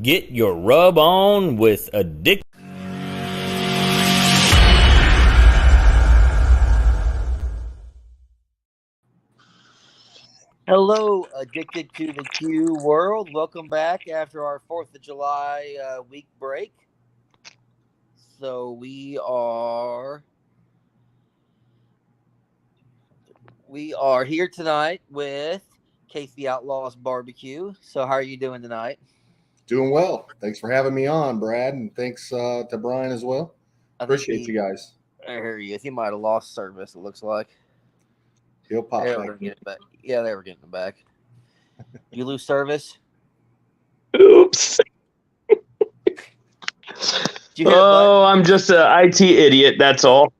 Get your rub on with Addict. Hello, Addicted to the Q world. Welcome back after our 4th of July week break. So we are here tonight with KC Outlaws BBQ. So how are you doing tonight? Doing well. Thanks for having me on, Brad, and thanks to Brian as well. Appreciate you guys. I hear you. He might have lost service, it looks like. He'll pop back. Yeah, they were getting it back. You lose service? Oops. I'm just an IT idiot, that's all.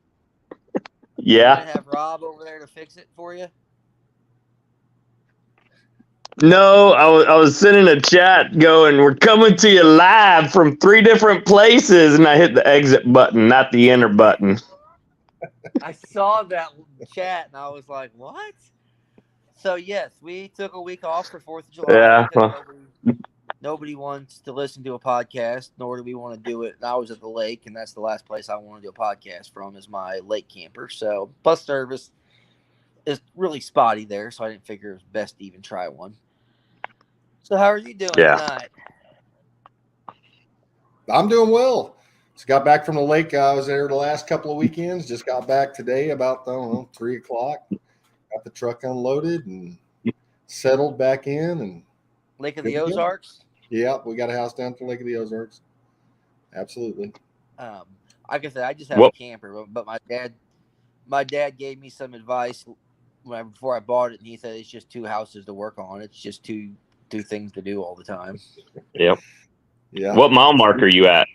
Yeah. You have Rob over there to fix it for you? No, I was sending a chat going, we're coming to you live from 3 different places, and I hit the exit button, not the enter button. I saw that chat, and I was like, what? So, yes, we took a week off for 4th of July. Yeah. Nobody wants to listen to a podcast, nor do we want to do it. I was at the lake, and that's the last place I want to do a podcast from is my lake camper. So, bus service is really spotty there, so I didn't figure it was best to even try one. So how are you doing tonight? I'm doing well. Just got back from the lake. I was there the last couple of weekends. Just got back today about, 3 o'clock. Got the truck unloaded and settled back in. And Lake of the Ozarks? Yeah, we got a house down at the Lake of the Ozarks. Absolutely. Like I said, I just have a camper, but my dad gave me some advice before I bought it, and he said it's just 2 houses to work on. It's just two things to do all the time. Yep. Yeah. What mile marker are you at?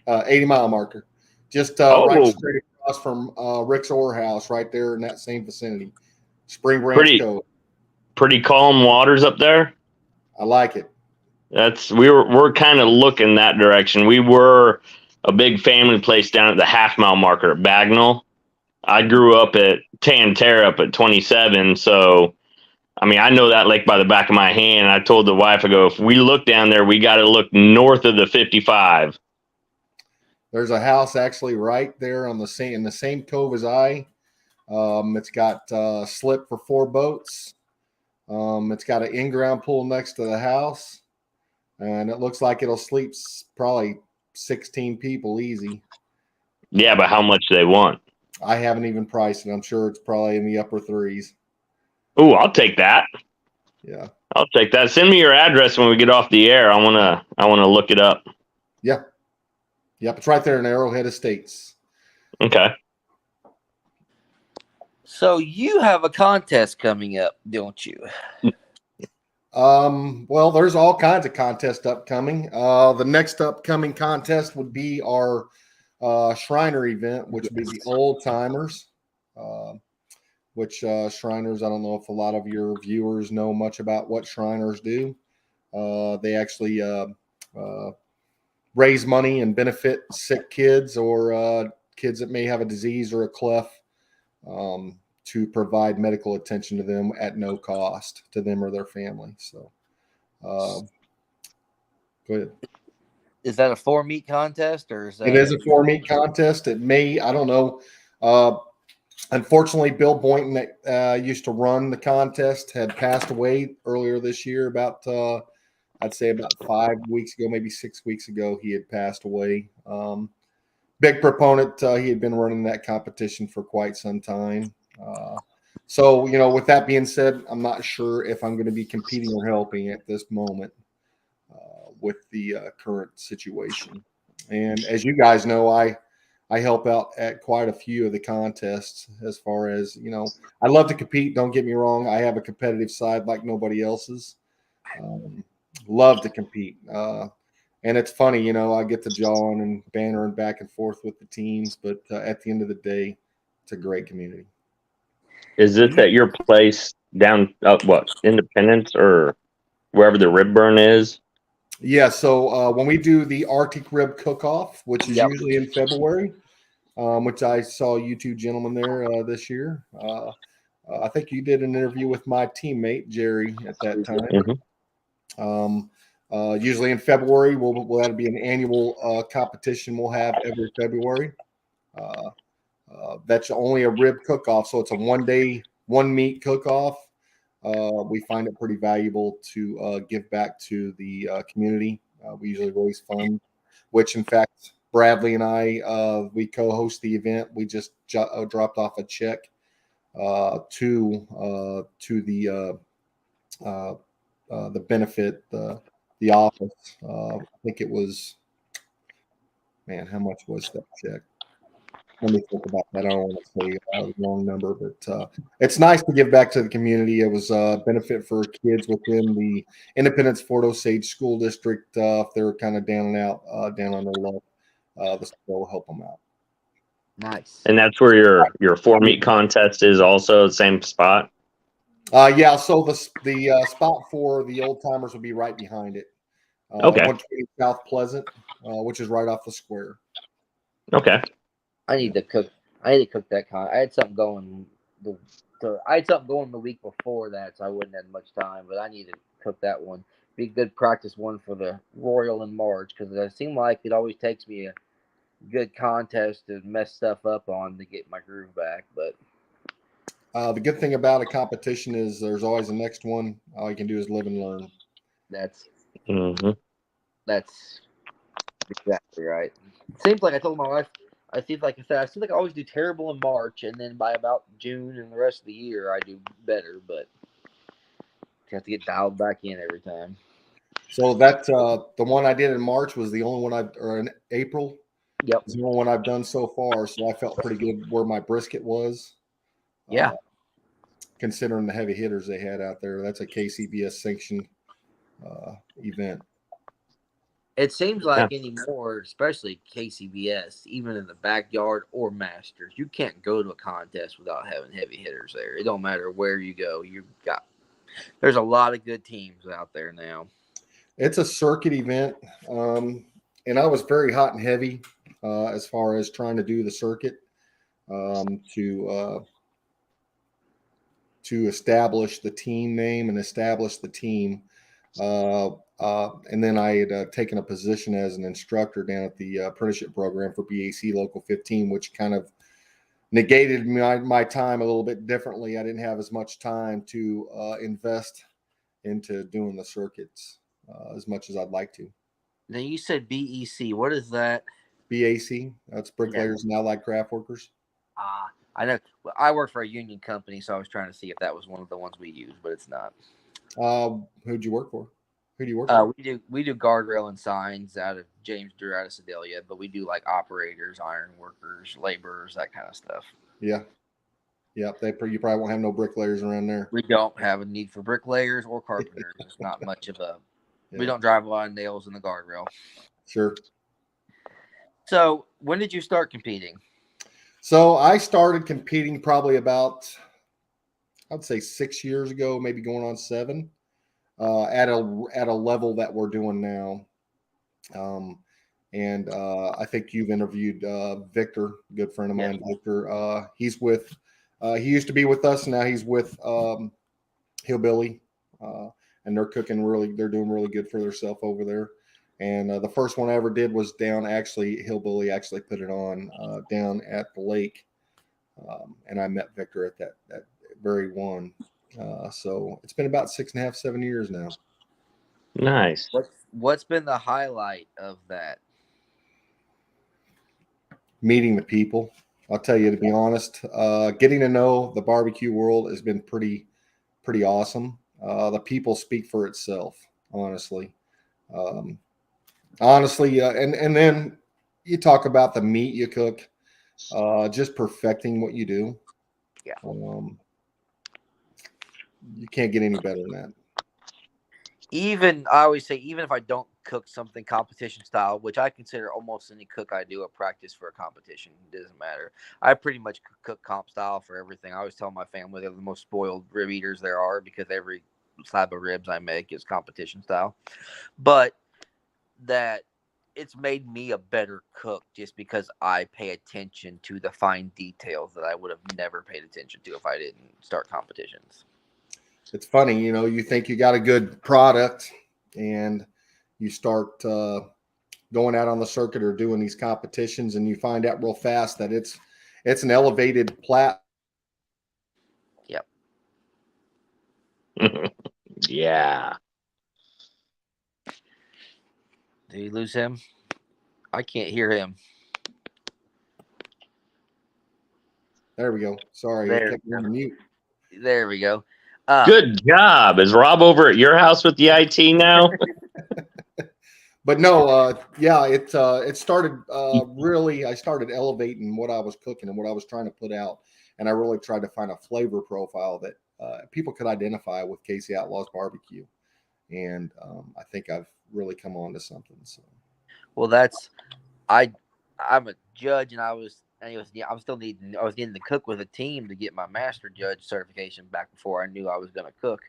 80 mile marker. Just right straight across from Rick's Ore House, right there in that same vicinity. Spring Branch Cove. Pretty calm waters up there. I like it. We're kind of looking that direction. We were a big family place down at the half mile marker at Bagnall. I grew up at Tantera up at 27, so I mean, I know that lake by the back of my hand. I told the wife, I go, if we look down there, we got to look north of the 55. There's a house actually right there in the same cove as I. It's got a slip for 4 boats. It's got an in-ground pool next to the house, and it looks like it'll sleep probably 16 people easy. Yeah, but how much do they want? I haven't even priced it. I'm sure it's probably in the upper 3s. Oh, I'll take that. Yeah, I'll take that. Send me your address when we get off the air. I wanna look it up. Yeah. Yep, it's right there in Arrowhead Estates. Okay. So you have a contest coming up, don't you? Well, there's all kinds of contests upcoming. The next upcoming contest would be our Shriner event, which would be the Old Timers. Which Shriners, I don't know if a lot of your viewers know much about what Shriners do. They actually raise money and benefit sick kids or kids that may have a disease or a cleft to provide medical attention to them at no cost to them or their family. So go ahead. Is that a 4-meet contest or is that? It is a 4-meet contest. It may, I don't know. Unfortunately, Bill Boynton that used to run the contest had passed away earlier this year. About I'd say about 5 weeks ago, maybe 6 weeks ago, he had passed away. Big proponent. He had been running that competition for quite some time. So, with that being said, I'm not sure if I'm going to be competing or helping at this moment with the current situation. And as you guys know, I help out at quite a few of the contests as far as, I love to compete. Don't get me wrong. I have a competitive side like nobody else's. Love to compete. And it's funny, I get to jawing and bantering back and forth with the teams. But at the end of the day, it's a great community. Is this at your place down Independence or wherever the rib burn is? Yeah, so when we do the Arctic Rib Cook-Off, which is usually in February, which I saw you two gentlemen there this year. I think you did an interview with my teammate, Jerry, at that time. Mm-hmm. Usually in February, that'll be an annual competition we'll have every February. That's only a rib cook-off, so it's a 1 day, 1 meat cook-off. We find it pretty valuable to give back to the community. We usually raise funds, which in fact, Bradley and I, we co-host the event. We just dropped off a check to the benefit, the office. I think it was, man, how much was that check? Let me think about that. I don't want to say the wrong number, but it's nice to give back to the community. It was a benefit for kids within the Independence Fort Osage School District. If they're kind of down and out, down on their luck, this will help them out. Nice. And that's where your 4-meat contest is also the same spot? Yeah, so the spot for the old timers will be right behind it. Okay. 120 South Pleasant, which is right off the square. Okay. I need to cook that I had something going the week before that, so I wouldn't have much time. But I need to cook that one. Be a good practice one for the Royal in March, because it seems like it always takes me a good contest to mess stuff up on to get my groove back. But the good thing about a competition is there's always the next one. All you can do is live and learn. that's Mm-hmm. that's exactly right. It seems like I told my wife. I seem like I I always do terrible in March, and then by about June and the rest of the year, I do better. But you have to get dialed back in every time. So that the one I did in March was the only one or in April. Yep. It's the only one I've done so far. So I felt pretty good where my brisket was. Yeah. Considering the heavy hitters they had out there, that's a KCBS sanctioned event. It seems like anymore, especially KCBS, even in the backyard or Masters, you can't go to a contest without having heavy hitters there. It don't matter where you go. There's a lot of good teams out there now. It's a circuit event, and I was very hot and heavy as far as trying to do the circuit to establish the team name and establish the team. And then I had taken a position as an instructor down at the apprenticeship program for BAC Local 15, which kind of negated my time a little bit differently. I didn't have as much time to invest into doing the circuits as much as I'd like to. Now you said BEC. What is that? BAC, that's Bricklayers and Allied Craft Workers. I know. I work for a union company, so I was trying to see if that was one of the ones we use, but it's not. Who'd you work for? Who do you work for? We do guardrail and signs out of James Drew out of Sedalia, but we do like operators, iron workers, laborers, that kind of stuff. Yeah. You probably won't have no bricklayers around there. We don't have a need for bricklayers or carpenters. It's not much of a. Yeah. We don't drive a lot of nails in the guardrail. Sure. So when did you start competing? So I started competing probably about, I'd say 6 years ago, maybe going on 7, at a level that we're doing now. And I think you've interviewed Victor, a good friend of mine, yeah. Victor. He's with, he used to be with us, and now he's with Hillbilly, and they're doing really good for themselves over there. And the first one I ever did was Hillbilly actually put it on down at the lake. And I met Victor at that very one. So it's been about 6.5, 7 years now. Nice. What's been the highlight of that? Meeting the people. I'll tell you, to be honest, getting to know the barbecue world has been pretty awesome. The people speak for itself, honestly. And then you talk about the meat you cook, just perfecting what you do. Yeah. You can't get any better than that. I always say, even if I don't cook something competition style, which I consider almost any cook I do a practice for a competition, it doesn't matter. I pretty much cook comp style for everything. I always tell my family they're the most spoiled rib eaters there are, because every slab of ribs I make is competition style. But that it's made me a better cook just because I pay attention to the fine details that I would have never paid attention to if I didn't start competitions. It's funny, you think you got a good product, and you start going out on the circuit or doing these competitions, and you find out real fast that it's an elevated plat. Yep. Yeah. Did you lose him? I can't hear him. There we go. Sorry, There it kept me on mute. There we go. Good job. Is Rob over at your house with the IT now? But no, yeah, it started really. I started elevating what I was cooking and what I was trying to put out, and I really tried to find a flavor profile that people could identify with KC Outlaws BBQ, and I think I've really come on to something. So, well, I'm a judge, and I was needing to cook with a team to get my master judge certification back before I knew I was going to cook,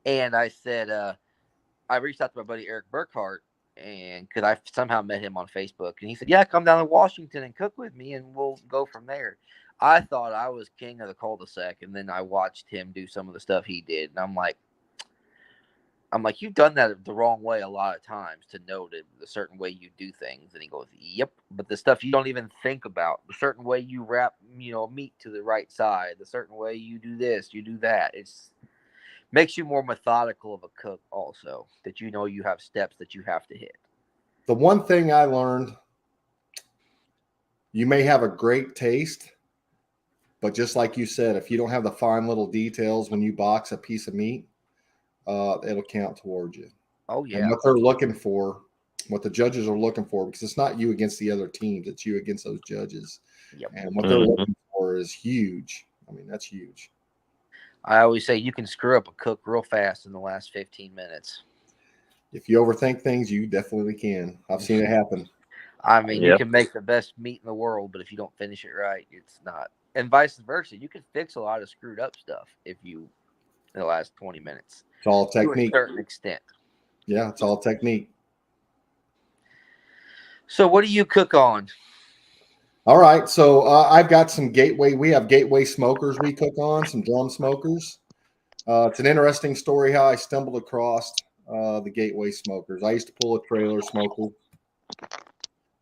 and I said I reached out to my buddy Eric Burkhart. And because I somehow met him on Facebook, and he said, "Yeah, come down to Washington and cook with me, and we'll go from there." I thought I was king of the cul-de-sac, and then I watched him do some of the stuff he did, and I'm like, you've done that the wrong way a lot of times to know the certain way you do things. And he goes, "Yep, but the stuff you don't even think about, the certain way you wrap, meat to the right side, the certain way you do this, you do that. It's makes you more methodical of a cook also, that you have steps that you have to hit." the one thing I learned, you may have a great taste, but just like you said, if you don't have the fine little details when you box a piece of meat, it'll count towards you. Oh, yeah. And what they're looking for, what the judges are looking for, because it's not you against the other teams, it's you against those judges. Yep. And what they're looking for is huge. I mean, that's huge. I always say you can screw up a cook real fast in the last 15 minutes. If you overthink things, you definitely can. I've seen it happen. I mean, Yep. You can make the best meat in the world, but if you don't finish it right, it's not. And vice versa. You can fix a lot of screwed up stuff in the last 20 minutes. It's all technique. To a certain extent. Yeah, it's all technique. So what do you cook on? All right. So I've got some Gateway. We have Gateway smokers we cook on, some drum smokers. It's an interesting story how I stumbled across the Gateway smokers. I used to pull a trailer smoker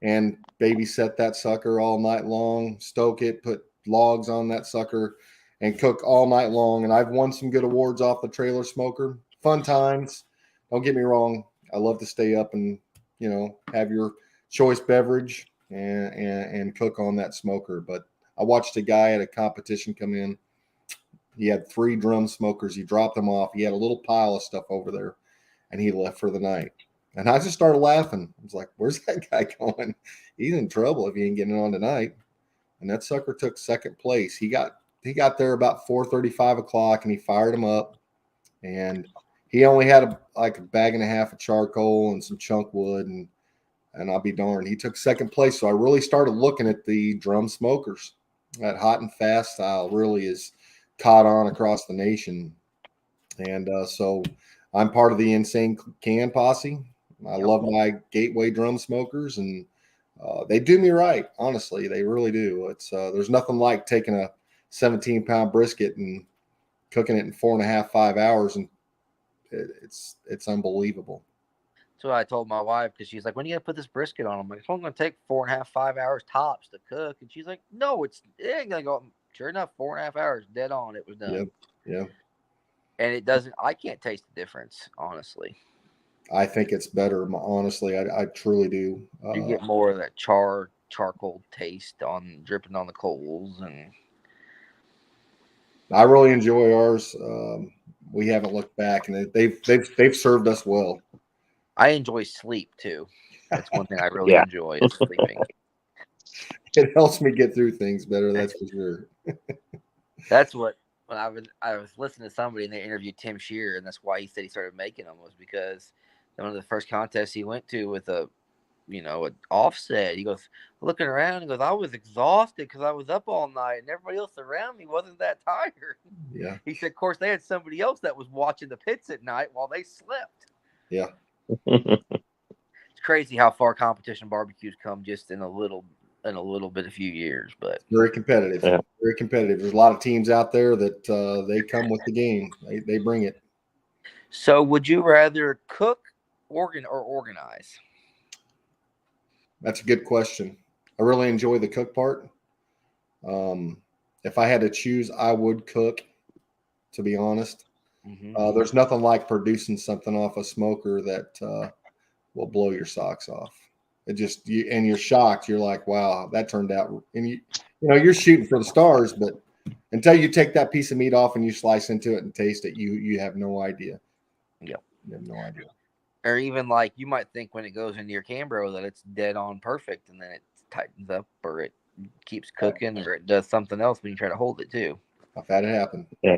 and babysit that sucker all night long, stoke it, put logs on that sucker, and cook all night long. And I've won some good awards off the trailer smoker. Fun times. Don't get me wrong. I love to stay up and, have your choice beverage and cook on that smoker. But I watched a guy at a competition come in. He had 3 drum smokers. He dropped them off. He had a little pile of stuff over there, and he left for the night. And I just started laughing. I was like, where's that guy going? He's in trouble if he ain't getting on tonight. And that sucker took second place. He got there about 4:30, 5 o'clock, and he fired him up. And he only had a bag and a half of charcoal and some chunk wood, and I'll be darned, he took second place. So I really started looking at the drum smokers. That hot and fast style really is caught on across the nation. And so I'm part of the Insane Can Posse. I love my Gateway drum smokers, and they do me right. Honestly, they really do. It's there's nothing like taking a 17-pound brisket and cooking it in 4.5, 5 hours, and it's unbelievable. So I told my wife, because she's like, "When are you gonna put this brisket on?" I'm like, "It's only gonna take 4.5, 5 hours tops to cook." And she's like, "No, it ain't gonna go." Sure enough, 4.5 hours, dead on, it was done. Yeah. And it doesn't. I can't taste the difference, honestly. I think it's better. Honestly, I truly do. You get more of that charcoal taste dripping on the coals, and I really enjoy ours. We haven't looked back, and they've served us well. I enjoy sleep too. That's one thing I really enjoy is sleeping. It helps me get through things better. That's for sure. That's what when I was listening to somebody and they interviewed Tim Shearer, and that's why he said he started making them, was because one of the first contests he went to with an offset. He goes, looking around, he goes, "I was exhausted because I was up all night and everybody else around me wasn't that tired." Yeah. He said, of course, they had somebody else that was watching the pits at night while they slept. Yeah. It's crazy how far competition barbecues come just in a little bit, a few years, but very competitive. Yeah. Very competitive. There's a lot of teams out there that they come with the game. They bring it. So would you rather cook organize? That's a good question. I really enjoy the cook part. If I had to choose, I would cook, to be honest. Mm-hmm. There's nothing like producing something off a smoker that will blow your socks off. It just and you're shocked. You're like, wow, that turned out. And you're shooting for the stars, but until you take that piece of meat off and you slice into it and taste it, you have no idea. Yep. You have no idea. Or even like you might think when it goes into your Cambro that it's dead on perfect, and then it tightens up, or it keeps cooking, or it does something else when you try to hold it too. I've had it happen. Yeah.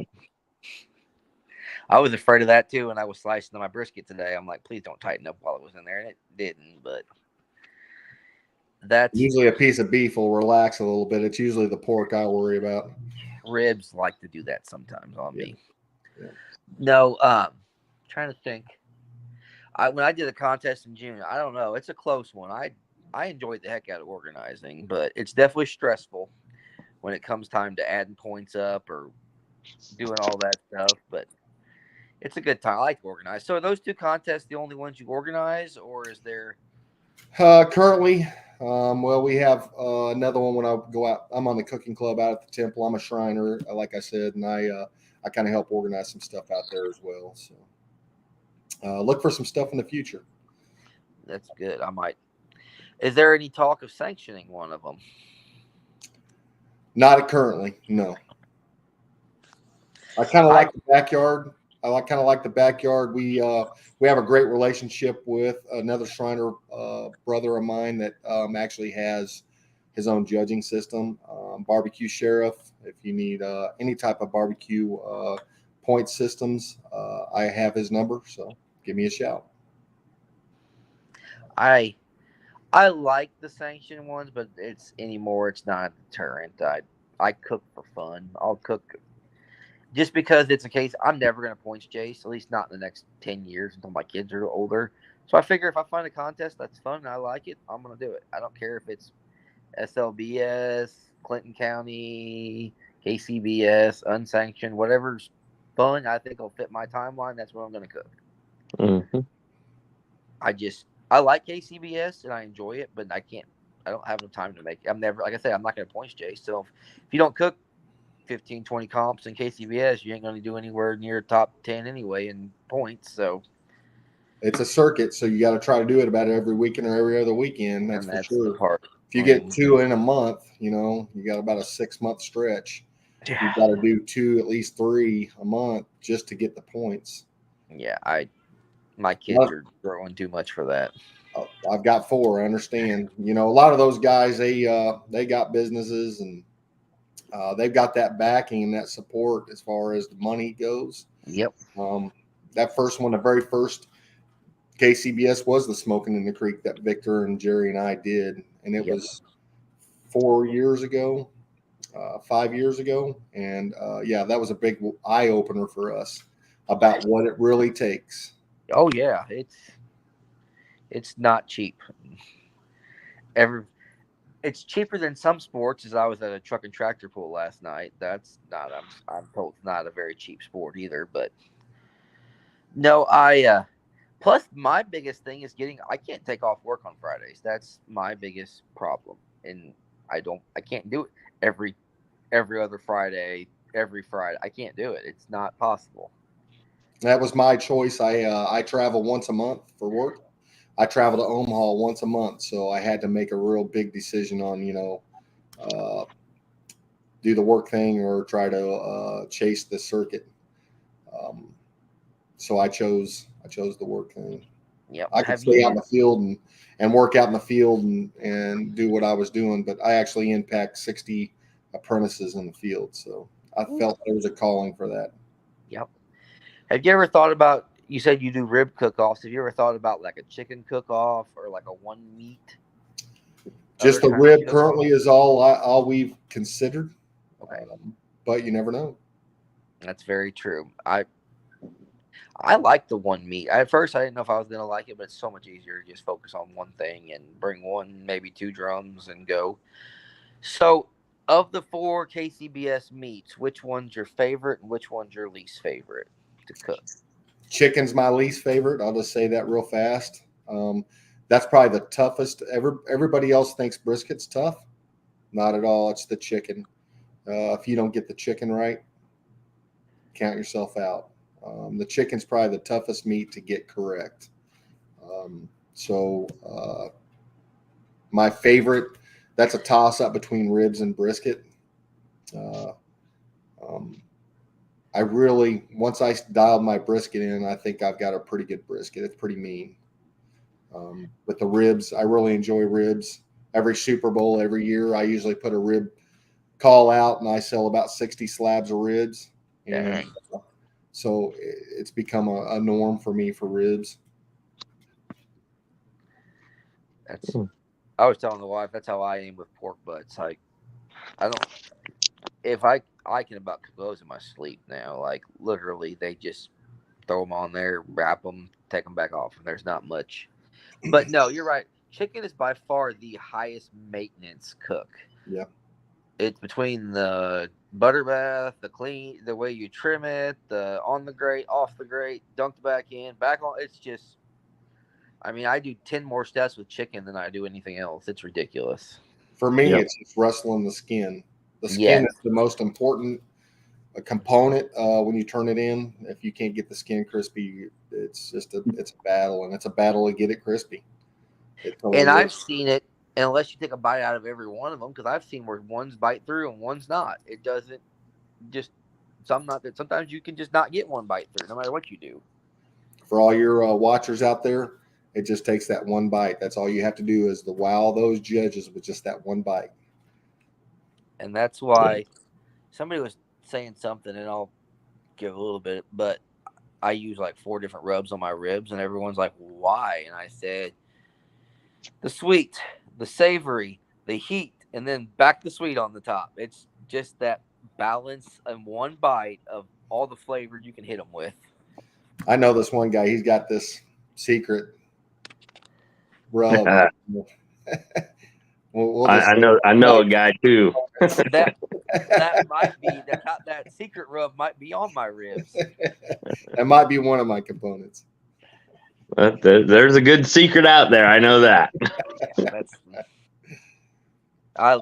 I was afraid of that too when I was slicing my brisket today. I'm like, please don't tighten up while it was in there, and it didn't. But that's Usually a piece of beef will relax a little bit. It's usually the pork I worry about. ribs like to do that sometimes on me. Yeah. No, trying to think. When I did a contest in June, I don't know. It's a close one. I enjoyed the heck out of organizing, but it's definitely stressful when it comes time to adding points up or doing all that stuff. But it's a good time. I like to organize. So are those two contests the only ones you organize, or is there? Currently, well, we have another one when I go out. I'm on the cooking club out at the temple. I'm a Shriner, like I said, and I kind of help organize some stuff out there as well. So look for some stuff in the future. That's good. I might. Is there any talk of sanctioning one of them? Not currently, no. I kind of like the backyard. I kind of like the backyard. We have a great relationship with another Shriner brother of mine that actually has his own judging system, barbecue sheriff. If you need any type of barbecue point systems, I have his number. So give me a shout. I like the sanctioned ones, but it's not a deterrent. I cook for fun. I'll cook just because it's a case. I'm never going to points chase, at least not in the next 10 years until my kids are older. So I figure if I find a contest that's fun and I like it, I'm going to do it. I don't care if it's SLBS, Clinton County, KCBS, unsanctioned, whatever's fun. I think will fit my timeline. That's what I'm going to cook. Mm-hmm. I like KCBS and I enjoy it, but I don't have enough time to make it. I'm never, like I said, I'm not going to points chase. So if you don't cook 15, 20 comps in KCBS, you ain't going to do anywhere near top 10 anyway in points. So it's a circuit, so you got to try to do it about every weekend or every other weekend. That's for sure. The part. If you get 2 in a month, you got about a 6-month stretch. Yeah. You've got to do 2, at least 3 a month just to get the points. Yeah, my kids are growing too much for that. I've got 4. I understand. A lot of those guys, they got businesses and they've got that backing and that support as far as the money goes. Yep. That first one, the very first KCBS was the Smoking in the Creek that Victor and Jerry and I did, and it was 4 years ago, 5 years ago, and that was a big eye opener for us about what it really takes. Oh yeah, it's not cheap. It's cheaper than some sports. As I was at a truck and tractor pool last night. That's not. I'm told it's not a very cheap sport either. But no, plus my biggest thing is I can't take off work on Fridays. That's my biggest problem, and I can't do it every other Friday, every Friday. I can't do it. It's not possible. That was my choice. I travel once a month for work. I travel to Omaha once a month, so I had to make a real big decision on, do the work thing or try to chase the circuit. So I chose the work thing. Yeah, I could stay out in the field and work out in the field and do what I was doing, but I actually impact 60 apprentices in the field, so I felt there was a calling for that. Yep. Have you ever thought about? You said you do rib cook-offs. Have you ever thought about like a chicken cook-off or like a one meat? Just the rib currently is all we've considered. Okay, but you never know. That's very true. I like the one meat. At first, I didn't know if I was going to like it, but it's so much easier to just focus on one thing and bring one, maybe 2 drums and go. So, of the 4 KCBS meats, which one's your favorite and which one's your least favorite to cook? Chicken's my least favorite. I'll just say that real fast. That's probably the toughest. Everybody else thinks brisket's tough. Not at all. It's the chicken. If you don't get the chicken right, count yourself out. The chicken's probably the toughest meat to get correct. My favorite, that's a toss-up between ribs and brisket. I really, once I dialed my brisket in, I think I've got a pretty good brisket. It's pretty mean. But the ribs, I really enjoy ribs. Every Super Bowl, every year, I usually put a rib call out, and I sell about 60 slabs of ribs. And so it's become a norm for me for ribs. I was telling the wife that's how I am with pork butts. Like, I can about cook those in my sleep now. Like, literally, they just throw them on there, wrap them, take them back off, and there's not much. But no, you're right. Chicken is by far the highest maintenance cook. Yeah. It's between the butter bath, the way you trim it, the on the grate, off the grate, dunked back in, back on. It's just, I mean, I do 10 more steps with chicken than I do anything else. It's ridiculous. For me, It's just rustling the skin. The skin is the most important component when you turn it in. If you can't get the skin crispy, it's a battle, and it's a battle to get it crispy. And I've seen it, unless you take a bite out of every one of them, because I've seen where one's bite through and one's not. It doesn't just sometimes you can just not get one bite through, no matter what you do. For all your watchers out there, it just takes that one bite. That's all you have to do is to wow those judges with just that one bite. And that's why somebody was saying something, and I'll give a little bit, but I use like 4 different rubs on my ribs, and everyone's like, why? And I said, the sweet, the savory, the heat, and then back the sweet on the top. It's just that balance in one bite of all the flavor you can hit them with. I know this one guy. He's got this secret rub. I know a guy too. that might be that secret rub might be on my ribs. That might be one of my components. There's a good secret out there. I know that.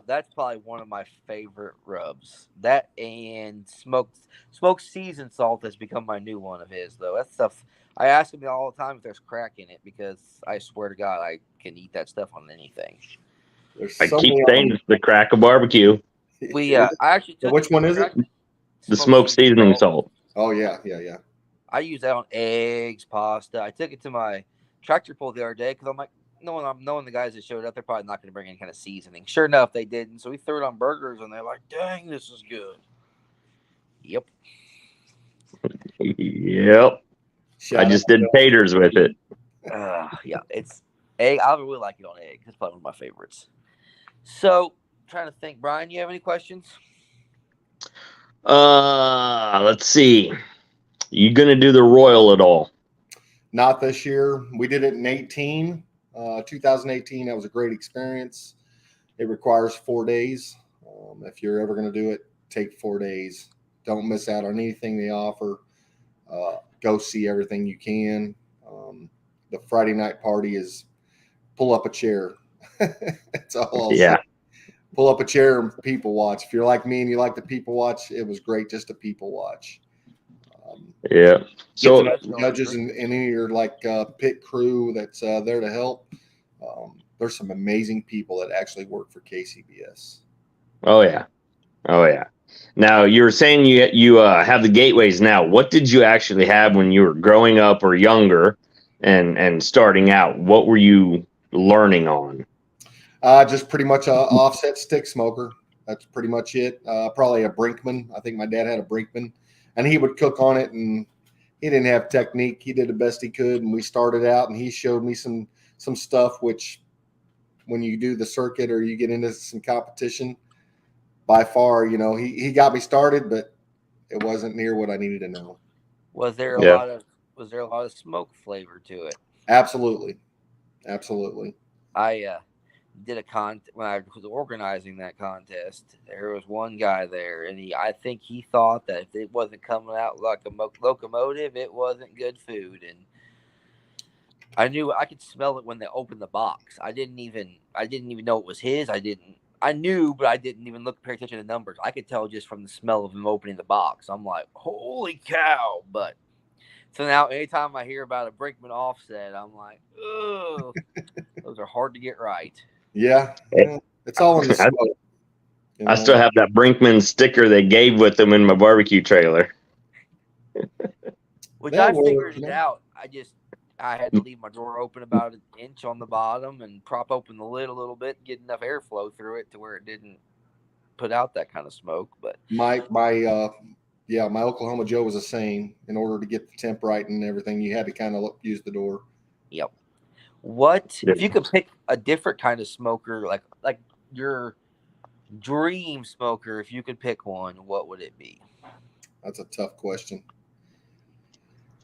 That's probably one of my favorite rubs. That and smoked seasoned salt has become my new one of his, though. That stuff, I ask him all the time if there's crack in it, because I swear to God, I can eat that stuff on anything. I keep saying it's the crack of barbecue. I actually took which one is it? The smoked seasoning salt. Oh yeah. I use that on eggs, pasta. I took it to my tractor pull the other day because I'm like, knowing the guys that showed up, they're probably not going to bring any kind of seasoning. Sure enough, they didn't. So we threw it on burgers, and they're like, dang, this is good. Yep. I just did taters with it. Yeah, it's egg. I really like it on eggs. It's probably one of my favorites. So, trying to think, Brian, you have any questions? Let's see. You gonna do the Royal at all? Not this year. We did it in 2018. That was a great experience. It requires 4 days. If you're ever going to do it, take 4 days. Don't miss out on anything they offer. Go see everything you can. The Friday night party is pull up a chair. That's all I'll say. Pull up a chair and people watch. If you're like me and you like to people watch, it was great just to people watch. So judges and any of your pit crew that's there to help. There's some amazing people that actually work for KCBS. Oh yeah. Now you were saying you have the gateways now. What did you actually have when you were growing up or younger and starting out? What were you learning on? Just pretty much a offset stick smoker. That's pretty much it. Probably a Brinkman. I think my dad had a Brinkman, and he would cook on it, and he didn't have technique. He did the best he could, and we started out, and he showed me some stuff, which when you do the circuit or you get into some competition, by far, he got me started, but it wasn't near what I needed to know. Was there a lot of smoke flavor to it? Absolutely. did a when I was organizing that contest. There was one guy there, and I think he thought that if it wasn't coming out like a locomotive, it wasn't good food. And I knew I could smell it when they opened the box. I didn't even know it was his. I knew, but I didn't even pay attention to numbers. I could tell just from the smell of him opening the box. I'm like, holy cow! But so now, anytime I hear about a Brinkman offset, I'm like, oh, those are hard to get right. Yeah, it's all in the smoke. I still have that Brinkman sticker they gave with them in my barbecue trailer. Which I figured it out. I had to leave my drawer open about an inch on the bottom and prop open the lid a little bit, get enough airflow through it to where it didn't put out that kind of smoke. But my Oklahoma Joe was the same. In order to get the temp right and everything, you had to kind of use the door. Yep. If you could pick a different kind of smoker, like your dream smoker, if you could pick one, what would it be? That's a tough question.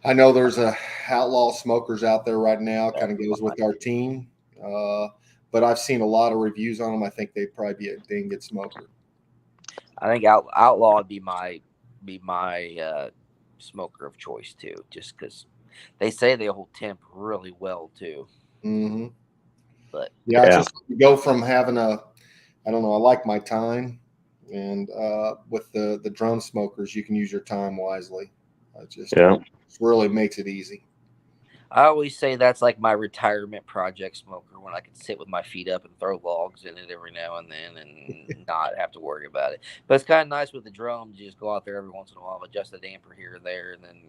I know there's a Outlaw Smokers out there right now. Kind of goes with our team, but I've seen a lot of reviews on them. I think they'd probably be a dang good smoker. I think Outlaw would be my smoker of choice too, just because they say they hold temp really well too. Mm-hmm. But it's just go from having I like my time, and with the drum smokers, you can use your time wisely. It really makes it easy. I always say that's like my retirement project smoker, when I can sit with my feet up and throw logs in it every now and then and not have to worry about it. But it's kind of nice with the drums. You just go out there every once in a while, adjust the damper here and there, and then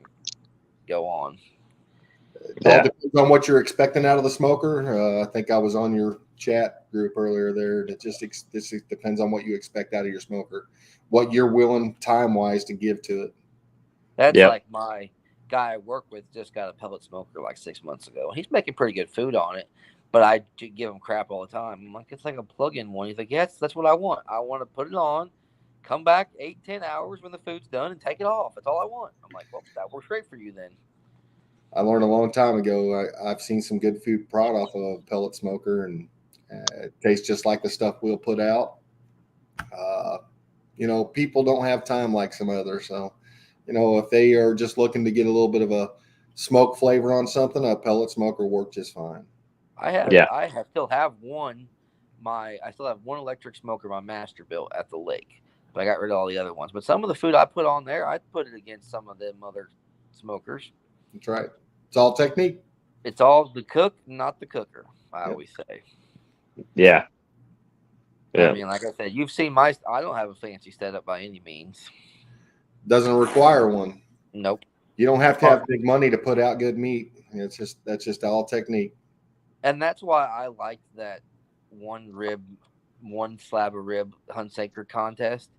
go on. It all depends on what you're expecting out of the smoker. I think I was on your chat group earlier there. This depends on what you expect out of your smoker, what you're willing time-wise to give to it. That's like my guy I work with just got a pellet smoker like 6 months ago. He's making pretty good food on it, but I give him crap all the time. I'm like, it's like a plug-in one. He's like, yes, that's what I want. I want to put it on, come back 8-10 hours when the food's done, and take it off. That's all I want. I'm like, well, that works great for you then. I learned a long time ago. I've seen some good food brought off of a pellet smoker, and it tastes just like the stuff we'll put out. People don't have time like some others, so if they are just looking to get a little bit of a smoke flavor on something, a pellet smoker works just fine. I still have one electric smoker my master built at the lake, but I got rid of all the other ones. But some of the food I put on there, I'd put it against some of them other smokers. That's right. It's all technique. It's all the cook, not the cooker, I always say. Yeah. I mean, like I said, you've seen I don't have a fancy setup by any means. Doesn't require one. Nope. You don't have to have big money to put out good meat. That's just all technique. And that's why I like that one slab of rib Hunt Sacred contest,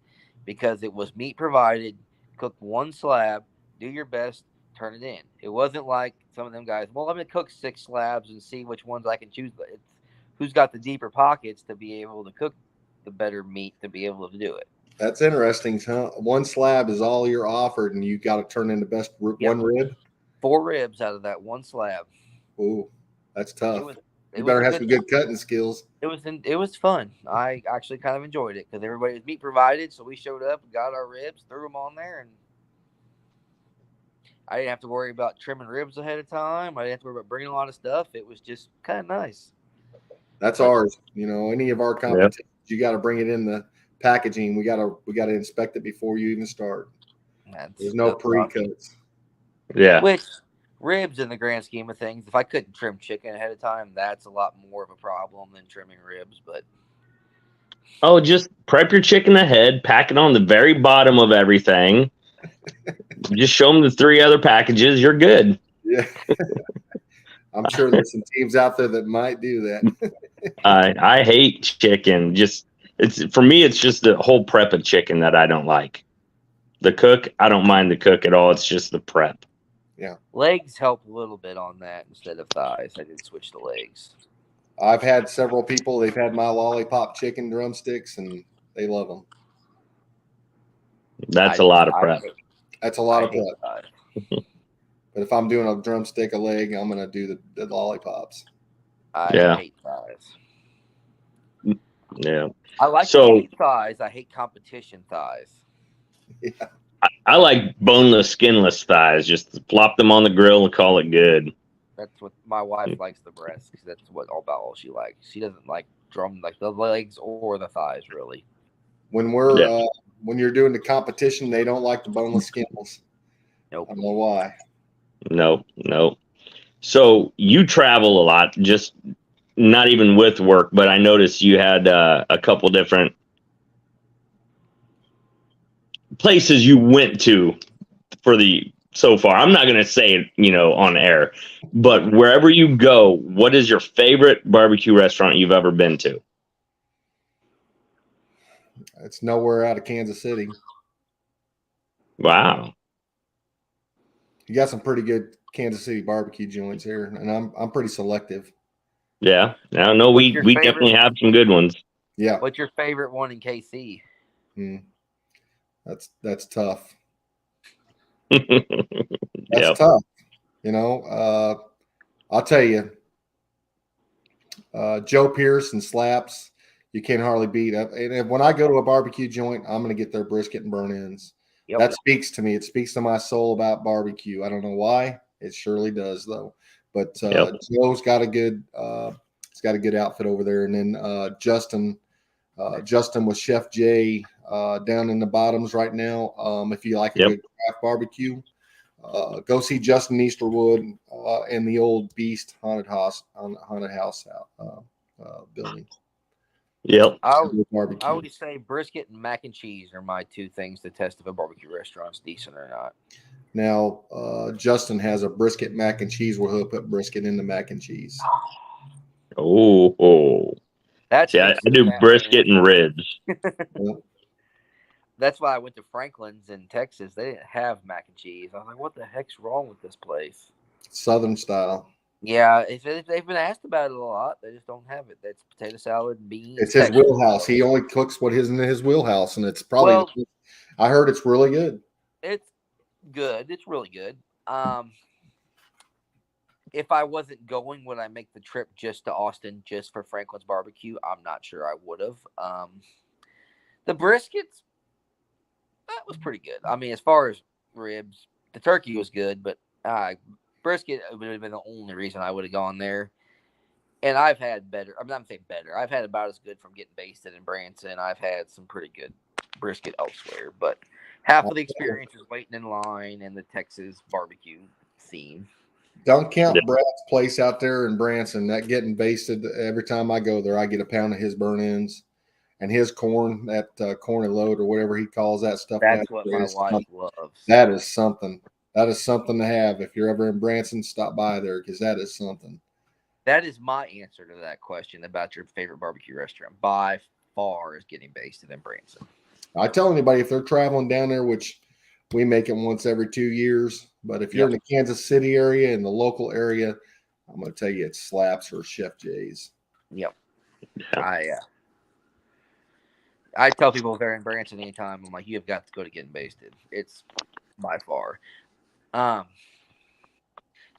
because it was meat provided, cook one slab, do your best, turn it in. It wasn't like some of them guys, well, I'm going to cook 6 slabs and see which ones I can choose. But it's who's got the deeper pockets to be able to cook the better meat to be able to do it. That's interesting. Huh? One slab is all you're offered, and you got to turn in the best one rib? 4 ribs out of that one slab. Ooh, that's tough. You better have some good cutting skills. It was fun. I actually kind of enjoyed it because everybody was meat provided. So we showed up, got our ribs, threw them on there, and I didn't have to worry about trimming ribs ahead of time. I didn't have to worry about bringing a lot of stuff. It was just kind of nice. That's ours. Any of our competitions, you got to bring it in the packaging. We got to inspect it before you even start. There's no pre-cuts. Yeah. Which ribs, in the grand scheme of things, if I couldn't trim chicken ahead of time, that's a lot more of a problem than trimming ribs. But just prep your chicken ahead, pack it on the very bottom of everything. Just show them the 3 other packages. You're good. Yeah. I'm sure there's some teams out there that might do that. I hate chicken. For me, it's just the whole prep of chicken that I don't like. The cook, I don't mind the cook at all. It's just the prep. Yeah. Legs help a little bit on that instead of thighs. I did switch to legs. I've had several people, they've had my lollipop chicken drumsticks, and they love them. That's a lot of prep. That's a lot of prep. But if I'm doing a drumstick, a leg, I'm going to do the lollipops. I hate thighs. Yeah. I like So to eat thighs. I hate competition thighs. Yeah. I like boneless, skinless thighs. Just flop them on the grill and call it good. That's what my wife likes, the breast, because that's what all she likes. She doesn't like the legs or the thighs really. When you're doing the competition, they don't like the boneless skins. Nope. I don't know why. Nope. So you travel a lot, just not even with work, but I noticed you had a couple different places you went to for the so far. I'm not going to say it, on air, but wherever you go, what is your favorite barbecue restaurant you've ever been to? It's nowhere out of Kansas City. Wow. You got some pretty good Kansas City barbecue joints here, and I'm pretty selective. Yeah. I know we definitely have some good ones. Yeah. What's your favorite one in KC? That's tough. Yep. That's tough. I'll tell you, Joe Pierce and Slaps, you can't hardly beat up. And when I go to a barbecue joint, I'm going to get their brisket and burn ends. Yep. That speaks to me. It speaks to my soul about barbecue. I don't know why. It surely does, though. But Joe's got a good outfit over there. And then Justin with Chef Jay down in the bottoms right now. If you like a good craft barbecue, go see Justin Easterwood in the old Beast haunted house building. Yep. I would say brisket and mac and cheese are my two things to test if a barbecue restaurant's decent or not. Now, Justin has a brisket mac and cheese where he'll put brisket in the mac and cheese. Oh. That's I do brisket and ribs. That's why I went to Franklin's in Texas. They didn't have mac and cheese. I was like, what the heck's wrong with this place? Southern style. Yeah, they've been asked about it a lot. They just don't have it. That's potato salad and beans. It's his wheelhouse. He only cooks what is in his wheelhouse, and it's probably. I heard it's really good. It's good. It's really good. If I wasn't going, would I make the trip just to Austin just for Franklin's barbecue? I'm not sure I would have. The briskets, that was pretty good. I mean, as far as ribs, the turkey was good, but brisket would have been the only reason I would have gone there. And I've had better. I'm not saying better. I've had about as good from getting basted in Branson. I've had some pretty good brisket elsewhere, but half of the experience is waiting in line and the Texas barbecue scene. Don't count Brad's place out there in Branson. That getting basted every time I go there, I get a pound of his burn ends and his corn, that corny load or whatever he calls that stuff. That's what my wife loves. That is something. That is something to have. If you're ever in Branson, stop by there because that is something. That is my answer to that question about your favorite barbecue restaurant. By far is getting basted in Branson. I tell anybody if they're traveling down there, which we make it once every 2 years, but if you're in the Kansas City area and the local area, I'm going to tell you it's Slaps or Chef Jay's. Yep. I tell people if they're in Branson anytime, I'm like, you have got to go to Getting Basted. It's by far. So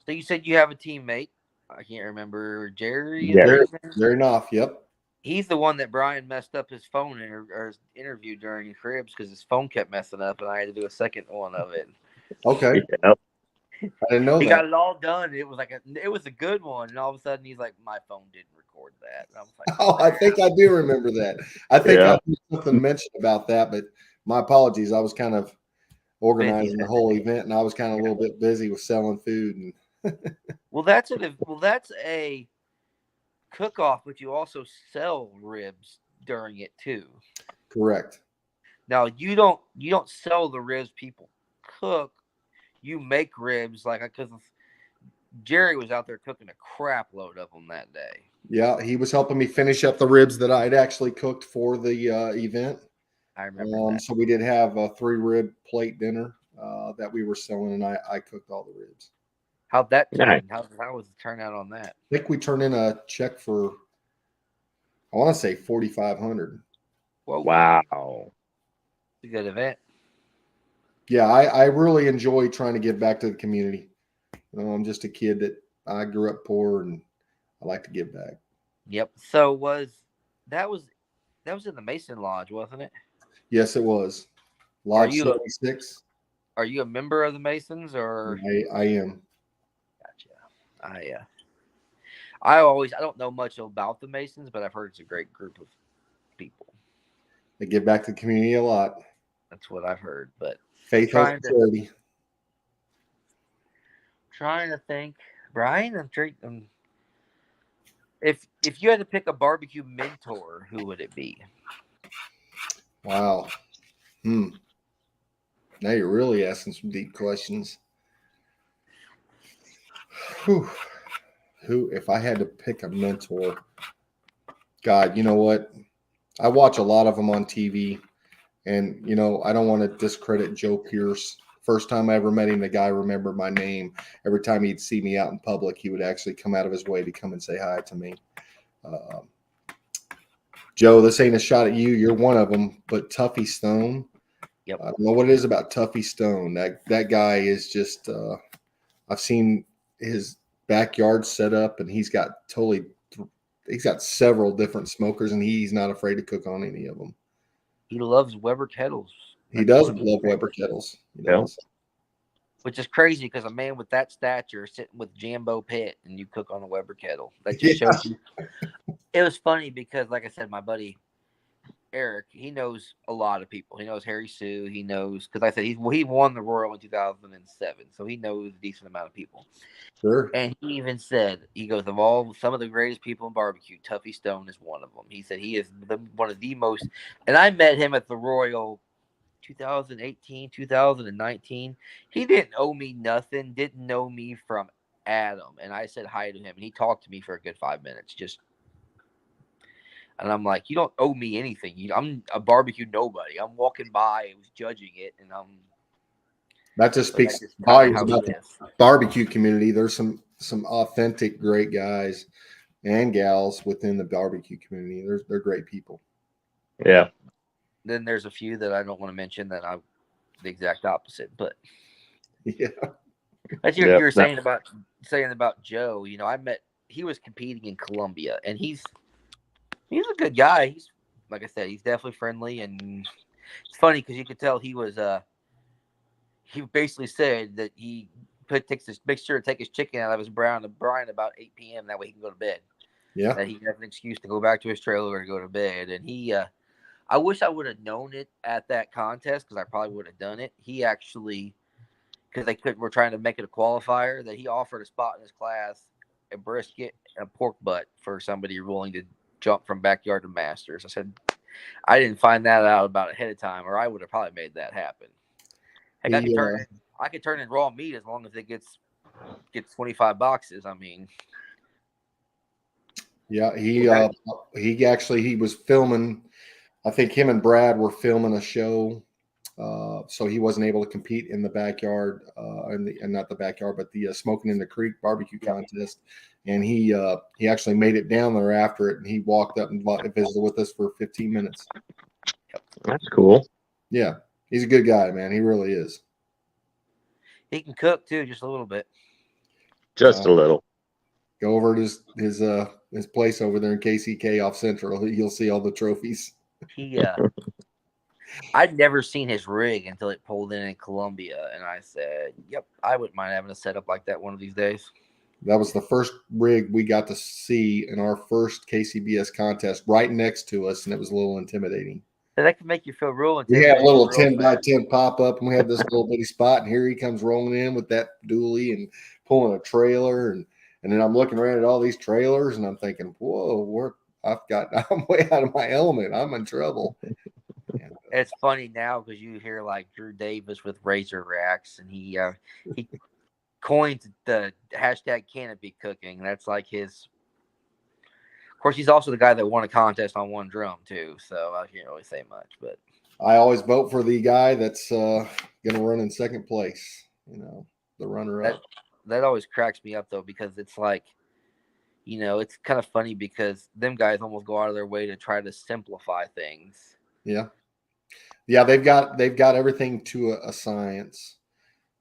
you said you have a teammate. I can't remember. Jerry? Jerry Knopf, yep. He's the one that Brian messed up his phone interview during the cribs because his phone kept messing up, and I had to do a second one of it. Okay. Yep. I didn't know he that. got it all done. It was a good one, and all of a sudden he's like, "My phone didn't record that." And I was like, I think I do remember that. I think I heard something mentioned about that, but my apologies. I was kind of organizing the whole event, and I was kind of a little bit busy with selling food. And that's a cook-off, but you also sell ribs during it too. Correct. Now you don't sell the ribs people cook. You make ribs because Jerry was out there cooking a crap load of them that day. Yeah, he was helping me finish up the ribs that I had actually cooked for the event. I remember that. So we did have a 3-rib plate dinner that we were selling, and I cooked all the ribs. How'd that turn? How was the turnout on that? I think we turned in a check for, I want to say $4,500. Wow. It's a good event. Yeah, I really enjoy trying to give back to the community. I'm just a kid that I grew up poor, and I like to give back. Yep. So That was in the Mason Lodge, wasn't it? Yes, it was. Are Lodge you 76. a member of the Masons or? I am. Gotcha. I don't know much about the Masons, but I've heard it's a great group of people. They give back to the community a lot. That's what I've heard. But Faith, health, and charity. Trying to think, Brian. If you had to pick a barbecue mentor, who would it be? Wow. Now you're really asking some deep questions. Whew. Who, if I had to pick a mentor, God, you know what? I watch a lot of them on TV, and I don't want to discredit Joe Pierce. First time I ever met him, the guy remembered my name. Every time he'd see me out in public, he would actually come out of his way to come and say hi to me. Joe, this ain't a shot at you. You're one of them, but Tuffy Stone. Yep. I don't know what it is about Tuffy Stone. That guy is just. I've seen his backyard set up, and he's got several different smokers, and he's not afraid to cook on any of them. He loves Weber kettles. He does love Weber kettles. He does. Which is crazy because a man with that stature sitting with Jambo Pit and you cook on a Weber kettle. That just shows you. It was funny because, like I said, my buddy Eric, he knows a lot of people. He knows Harry Sue. He knows, because I said he won the Royal in 2007, so he knows a decent amount of people. Sure. And he even said, he goes, of all some of the greatest people in barbecue, Tuffy Stone is one of them. He said he is one of the most. And I met him at the Royal 2018, 2019. He didn't owe me nothing, didn't know me from Adam. And I said hi to him, and he talked to me for a good 5 minutes. And I'm like, you don't owe me anything. I'm a barbecue nobody. I'm walking by, I was judging it, and that just speaks volumes about the barbecue community. There's some authentic, great guys and gals within the barbecue community. They're great people. Yeah. Then there's a few that I don't want to mention that I'm the exact opposite. But yeah, as you were saying about Joe, he was competing in Colombia, and he's a good guy. He's, like I said, he's definitely friendly, and it's funny because you could tell he was he basically said that he makes sure to take his chicken out of his brine about 8 p.m. That way he can go to bed. Yeah. That he can have an excuse to go back to his trailer and go to bed. And he, I wish I would have known it at that contest because I probably would have done it. He actually, because we're trying to make it a qualifier, that he offered a spot in his class, a brisket, and a pork butt for somebody willing to jump from backyard to masters. I said, I didn't find that out about ahead of time, or I would have probably made that happen. Heck, I could turn in raw meat as long as it gets 25 boxes. I mean, yeah, he was filming. I think him and Brad were filming a show, so he wasn't able to compete in the backyard, and not the backyard, but the Smoking in the Creek barbecue contest. And he actually made it down there after it, and he walked up and visited with us for 15 minutes. That's cool. Yeah, he's a good guy, man. He really is. He can cook too, just a little bit. Just a little. Go over to his place over there in KCK off Central. You'll see all the trophies. I'd never seen his rig until it pulled in Colombia, and I said, "Yep, I wouldn't mind having a setup like that one of these days." That was the first rig we got to see in our first KCBS contest, right next to us, and it was a little intimidating. That can make you feel real We intimidating. had a little 10x10 pop up, and we had this little bitty spot, and here he comes rolling in with that dually and pulling a trailer, and then I'm looking around at all these trailers, and I'm thinking, "Whoa, I'm way out of my element. I'm in trouble." It's funny now because you hear like Drew Davis with Razor Racks, and he coined the hashtag canopy cooking. That's like his. Of course, he's also the guy that won a contest on one drum too. So I can't really say much, but I always vote for the guy that's going to run in second place. The runner-up. That always cracks me up though, because it's like, it's kind of funny because them guys almost go out of their way to try to simplify things. Yeah. Yeah, they've got everything to a science.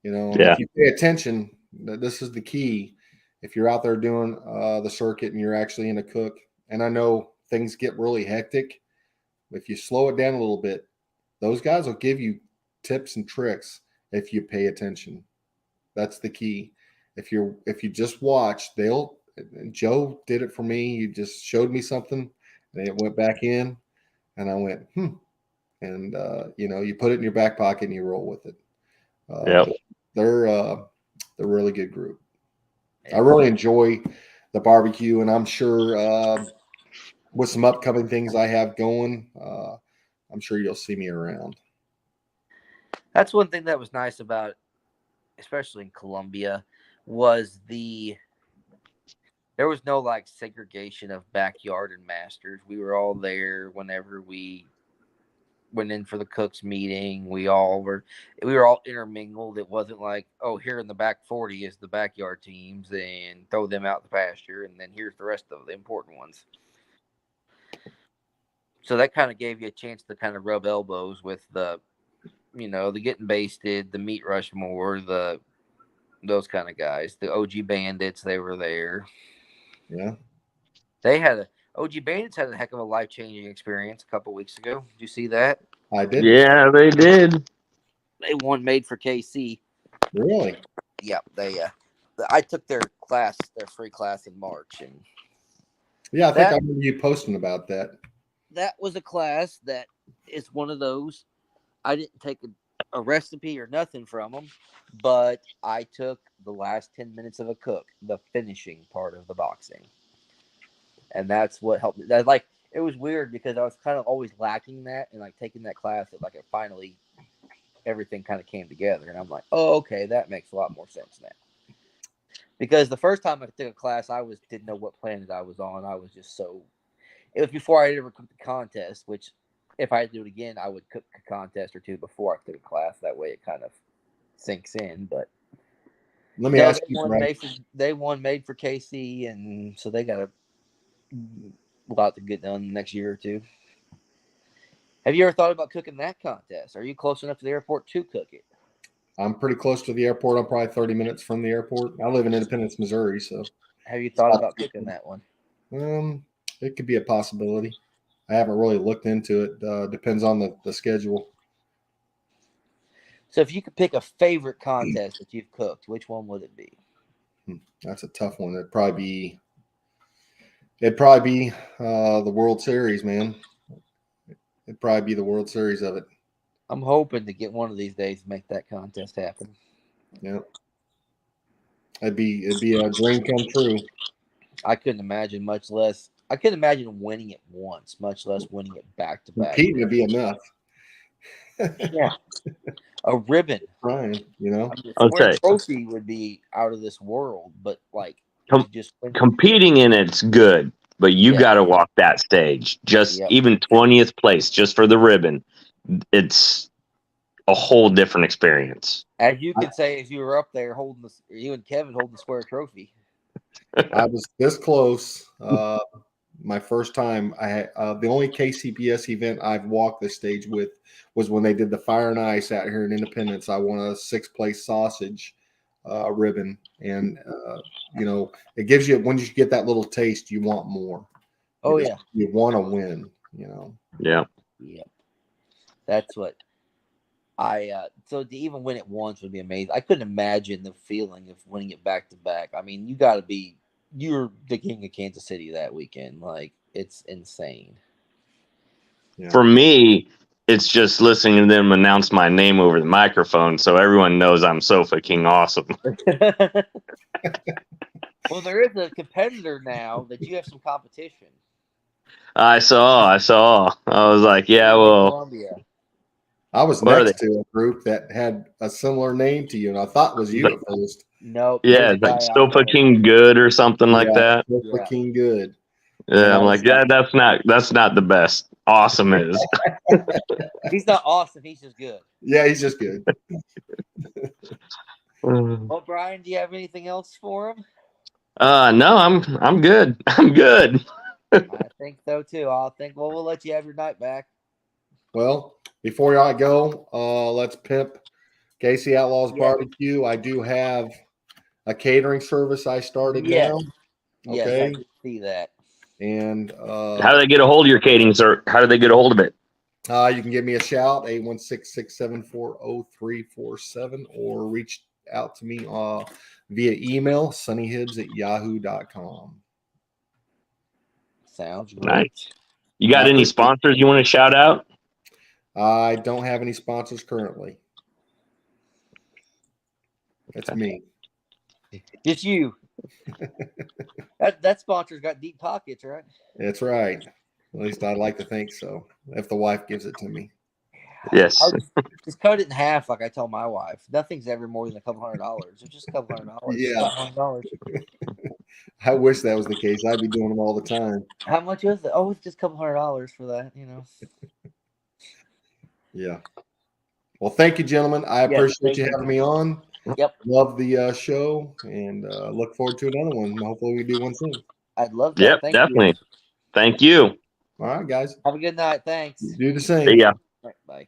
If you pay attention, this is the key. If you're out there doing the circuit and you're actually in a cook, and I know things get really hectic, if you slow it down a little bit, those guys will give you tips and tricks if you pay attention. That's the key. If you just watch, and Joe did it for me. He just showed me something, and it went back in, and I went, and you put it in your back pocket and you roll with it. They're a really good group. I really enjoy the barbecue, and I'm sure with some upcoming things I have going, I'm sure you'll see me around. That's one thing that was nice about it, especially in Columbia, was there was no like segregation of backyard and masters. We were all there whenever we went in for the cooks meeting. We were all intermingled. It wasn't like, oh, here in the back 40 is the backyard teams and throw them out the pasture, and then here's the rest of the important ones. So that kind of gave you a chance to kind of rub elbows with the getting basted, the meat Rushmore, those kind of guys, the OG Bandits. They were there. Yeah, OG Bandits had a heck of a life-changing experience a couple weeks ago. Did you see that? I did. Yeah, they did. They won Made for KC. Really? Yeah, I took their free class in March, and yeah, I think I remember you posting about that. That was a class that is one of those. I didn't take a recipe or nothing from them, but I took the last 10 minutes of a cook, the finishing part of the boxing. And that's what helped me. It was weird because I was kind of always lacking that, and like taking that class, it finally everything kind of came together, and I'm like, oh, okay, that makes a lot more sense now. Because the first time I took a class, I didn't know what planet I was on. I was just it was before I ever cooked the contest, which if I had to do it again, I would cook a contest or two before I took a class. That way it kind of sinks in. But let me ask you, they won Made for KC, and so they got a lot to get done next year or two. Have you ever thought about cooking that contest? Are you close enough to the airport to cook it? I'm pretty close to the airport. I'm probably 30 minutes from the airport. I live in Independence, Missouri, so. Have you thought about cooking that one? It could be a possibility. I haven't really looked into it. Depends on the schedule. So if you could pick a favorite contest that you've cooked, which one would it be? That's a tough one. It'd probably be the World Series, man. It'd probably be the World Series of it. I'm hoping to get one of these days to make that contest happen. Yeah. It'd be a dream come true. I couldn't imagine winning it once, much less winning it back to back. Competing would be enough. Yeah. A ribbon. Ryan, A trophy would be out of this world, but just competing in it's good, but you got to walk that stage. Just even 20th place, just for the ribbon. It's a whole different experience. As you could say, as you were up there you and Kevin holding the square trophy. I was this close. My first time, I had the only KCBS event I've walked the stage with was when they did the Fire and Ice out here in Independence. I won a 6th place sausage ribbon, and it gives you, when you get that little taste, you want more. You want to win. Yeah. That's what so to even win it once would be amazing. I couldn't imagine the feeling of winning it back to back. I mean, you're the king of Kansas City that weekend. It's insane. Yeah. For me, it's just listening to them announce my name over the microphone, so everyone knows I'm Sofa King Awesome. Well, there is a competitor now that you have some competition. I saw. I was like, yeah, well. Columbia. I was next to a group that had a similar name to you, and I thought it was you at first. Nope. Yeah, like Sofa King Good or something like that. Sofa King Good. Yeah, I'm like, that's not the best. Awesome is. He's not awesome. He's just good. Yeah, he's just good. Well, Brian, do you have anything else for him? No, I'm good. I'm good. I think so too. We'll let you have your night back. Well, before I go, let's pimp KC Outlaws BBQ. I do have a catering service I started now. Yes, Okay. I can see that. And how do they get a hold of your catering, sir? How do they get a hold of it? You can give me a shout, 816-674-0347, or reach out to me via email, sonnyhibbs@yahoo.com. Sounds great. Nice. You got any sponsors you want to shout out? I don't have any sponsors currently. That's me. Just you. That sponsor's got deep pockets, right? That's right. At least I'd like to think so, if the wife gives it to me. Yes. I'll just cut it in half, like I tell my wife. Nothing's ever more than $200. It's just $200. Yeah. $200. I wish that was the case. I'd be doing them all the time. How much is it? Oh, it's just $200 for that, Yeah. Well, thank you, gentlemen. I appreciate you having me on. Yep. Love the show, and look forward to another one. Hopefully we do one soon. I'd love that. Yep, Thank definitely. you. Thank you. All right, guys. Have a good night. Thanks. Do the same. See ya. All right, bye.